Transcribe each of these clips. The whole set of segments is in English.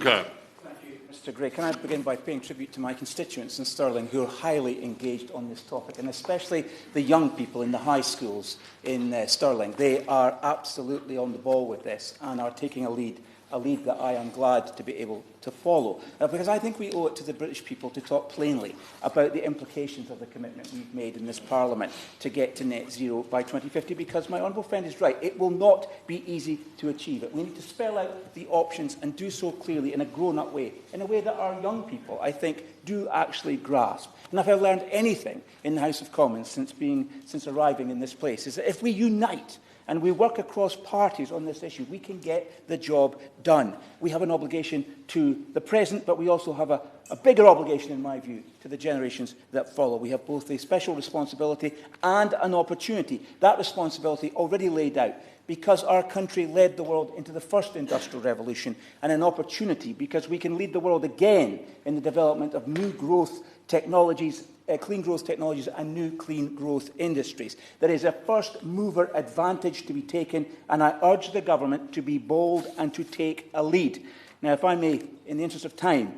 Kerr. Thank you, Mr Gray. Can I begin by paying tribute to my constituents in Stirling who are highly engaged on this topic, and especially the young people in the high schools in Stirling. They are absolutely on the ball with this and are taking a lead that I am glad to be able to follow. Because I think we owe it to the British people to talk plainly about the implications of the commitment we've made in this Parliament to get to net zero by 2050, because my honourable friend is right. It will not be easy to achieve it. We need to spell out the options and do so clearly in a grown-up way, in a way that our young people, I think, do actually grasp. And if I've learned anything in the House of Commons since arriving in this place, is that if we unite and we work across parties on this issue, we can get the job done. We have an obligation to the present, but we also have a bigger obligation, in my view, to the generations that follow. We have both a special responsibility and an opportunity. That responsibility already laid out because our country led the world into the first industrial revolution, and an opportunity because we can lead the world again in the development of new growth technologies, clean growth technologies and new clean growth industries. There is a first mover advantage to be taken, and I urge the government to be bold and to take a lead. Now, if I may, in the interest of time,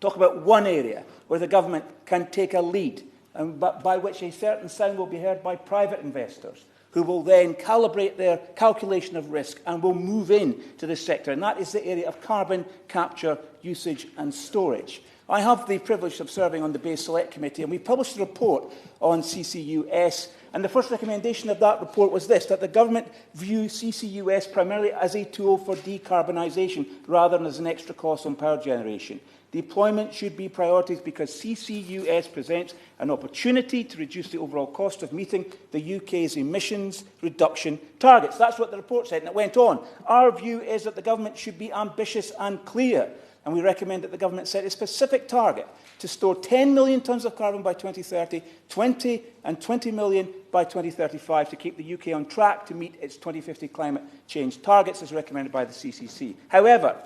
talk about one area where the government can take a lead, and by which a certain sound will be heard by private investors, who will then calibrate their calculation of risk and will move in to this sector, and that is the area of carbon capture, usage and storage. I have the privilege of serving on the Bay Select Committee, and we published a report on CCUS, and the first recommendation of that report was this, that the government view CCUS primarily as a tool for decarbonisation rather than as an extra cost on power generation. Deployment should be priorities because CCUS presents an opportunity to reduce the overall cost of meeting the UK's emissions reduction targets. That's what the report said, and it went on. Our view is that the government should be ambitious and clear, and we recommend that the government set a specific target to store 10 million tonnes of carbon by 2030, 20 million by 2035 to keep the UK on track to meet its 2050 climate change targets as recommended by the CCC. However,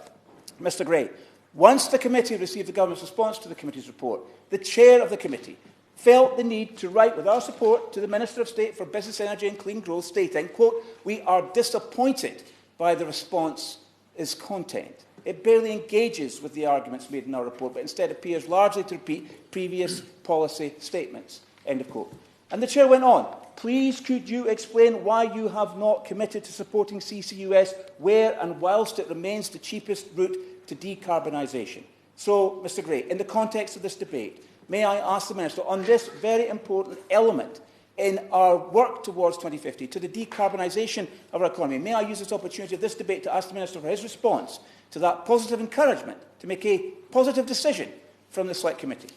Mr Gray, once the committee received the government's response to the committee's report, the chair of the committee felt the need to write, with our support, to the Minister of State for Business, Energy and Clean Growth, stating, quote, "We are disappointed by the response's content. It barely engages with the arguments made in our report, but instead appears largely to repeat previous policy statements." End of quote. And the chair went on, "Please could you explain why you have not committed to supporting CCUS where and whilst it remains the cheapest route to decarbonisation?" So, Mr Gray, in the context of this debate, may I ask the Minister, on this very important element in our work towards 2050, to the decarbonisation of our economy, may I use this opportunity of this debate to ask the Minister for his response to that positive encouragement to make a positive decision from the Select Committee?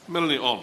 Melanie On.